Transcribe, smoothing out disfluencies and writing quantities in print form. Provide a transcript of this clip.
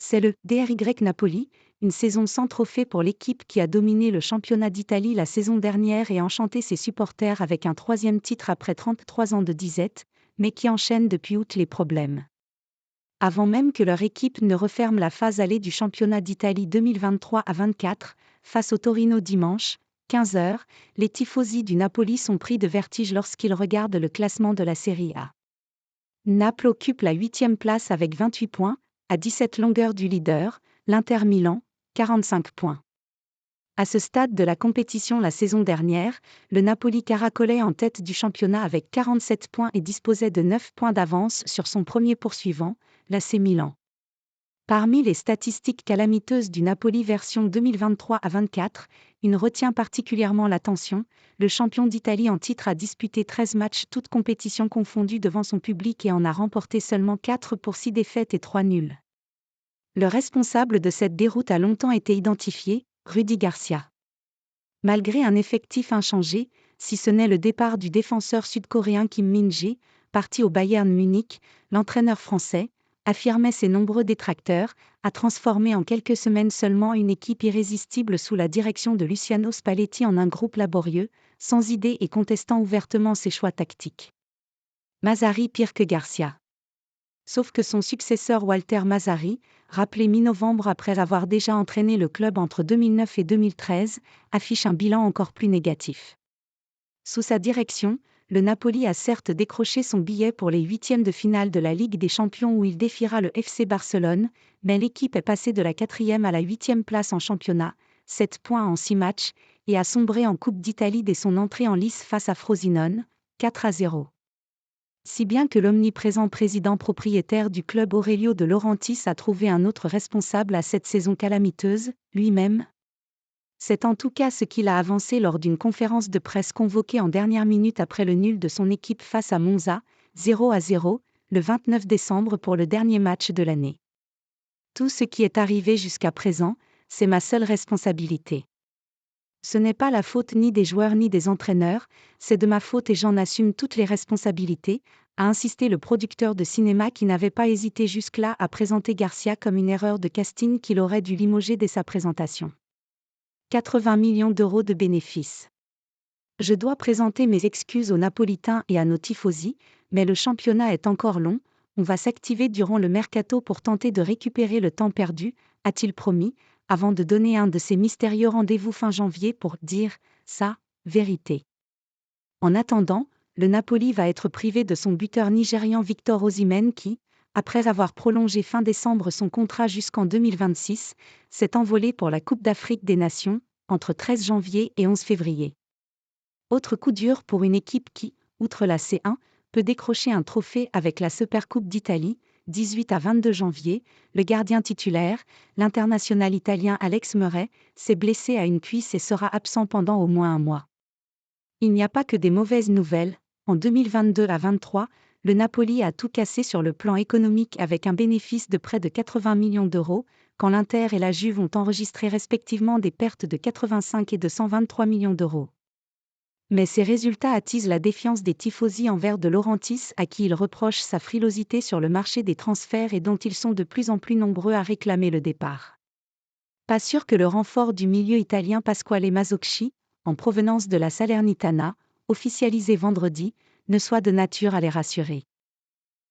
C'est le DRY Napoli, une saison sans trophée pour l'équipe qui a dominé le championnat d'Italie la saison dernière et enchanté ses supporters avec un 3e titre après 33 ans de disette, mais qui enchaîne depuis août les problèmes. Avant même que leur équipe ne referme la phase allée du championnat d'Italie 2023-24, face au Torino dimanche, 15h, les tifosi du Napoli sont pris de vertige lorsqu'ils regardent le classement de la Serie A. Naples occupe la 8e place avec 28 points, à 17 longueurs du leader, l'Inter Milan, 45 points. À ce stade de la compétition la saison dernière, le Napoli caracolait en tête du championnat avec 47 points et disposait de 9 points d'avance sur son premier poursuivant, l'AC Milan. Parmi les statistiques calamiteuses du Napoli version 2023-24, une retient particulièrement l'attention: le champion d'Italie en titre a disputé 13 matchs toutes compétitions confondues devant son public et en a remporté seulement 4 pour 6 défaites et 3 nuls. Le responsable de cette déroute a longtemps été identifié, Rudy Garcia. Malgré un effectif inchangé, si ce n'est le départ du défenseur sud-coréen Kim Min-jae, parti au Bayern Munich, l'entraîneur français, affirmait ses nombreux détracteurs, a transformé en quelques semaines seulement une équipe irrésistible sous la direction de Luciano Spalletti en un groupe laborieux, sans idées et contestant ouvertement ses choix tactiques. Mazzarri pire que Garcia. Sauf que son successeur Walter Mazzarri, rappelé mi-novembre après avoir déjà entraîné le club entre 2009 et 2013, affiche un bilan encore plus négatif. Sous sa direction, le Napoli a certes décroché son billet pour les 8e de finale de la Ligue des Champions où il défiera le FC Barcelone, mais l'équipe est passée de la 4e à la 8e place en championnat, 7 points en 6 matchs, et a sombré en Coupe d'Italie dès son entrée en lice face à Frosinone, 4-0. Si bien que l'omniprésent président propriétaire du club Aurelio De Laurentiis a trouvé un autre responsable à cette saison calamiteuse, lui-même. C'est en tout cas ce qu'il a avancé lors d'une conférence de presse convoquée en dernière minute après le nul de son équipe face à Monza, 0-0, le 29 décembre pour le dernier match de l'année. Tout ce qui est arrivé jusqu'à présent, c'est ma seule responsabilité. Ce n'est pas la faute ni des joueurs ni des entraîneurs, c'est de ma faute et j'en assume toutes les responsabilités, a insisté le producteur de cinéma qui n'avait pas hésité jusque-là à présenter Garcia comme une erreur de casting qu'il aurait dû limoger dès sa présentation. 80 millions d'euros de bénéfices. Je dois présenter mes excuses aux Napolitains et à nos tifosi, mais le championnat est encore long, on va s'activer durant le mercato pour tenter de récupérer le temps perdu, a-t-il promis, avant de donner un de ses mystérieux rendez-vous fin janvier pour dire sa vérité. En attendant, le Napoli va être privé de son buteur nigérian Victor Osimhen qui, après avoir prolongé fin décembre son contrat jusqu'en 2026, s'est envolé pour la Coupe d'Afrique des Nations, entre 13 janvier et 11 février. Autre coup dur pour une équipe qui, outre la C1, peut décrocher un trophée avec la Supercoupe d'Italie, 18 à 22 janvier, le gardien titulaire, l'international italien Alex Murray, s'est blessé à une cuisse et sera absent pendant au moins un mois. Il n'y a pas que des mauvaises nouvelles. En 2022 à 23, le Napoli a tout cassé sur le plan économique avec un bénéfice de près de 80 millions d'euros, quand l'Inter et la Juve ont enregistré respectivement des pertes de 85 et de 123 millions d'euros. Mais ces résultats attisent la défiance des tifosi envers De Laurentiis à qui ils reprochent sa frilosité sur le marché des transferts et dont ils sont de plus en plus nombreux à réclamer le départ. Pas sûr que le renfort du milieu italien Pasquale Mazzocchi, en provenance de la Salernitana, officialisé vendredi, ne soit de nature à les rassurer.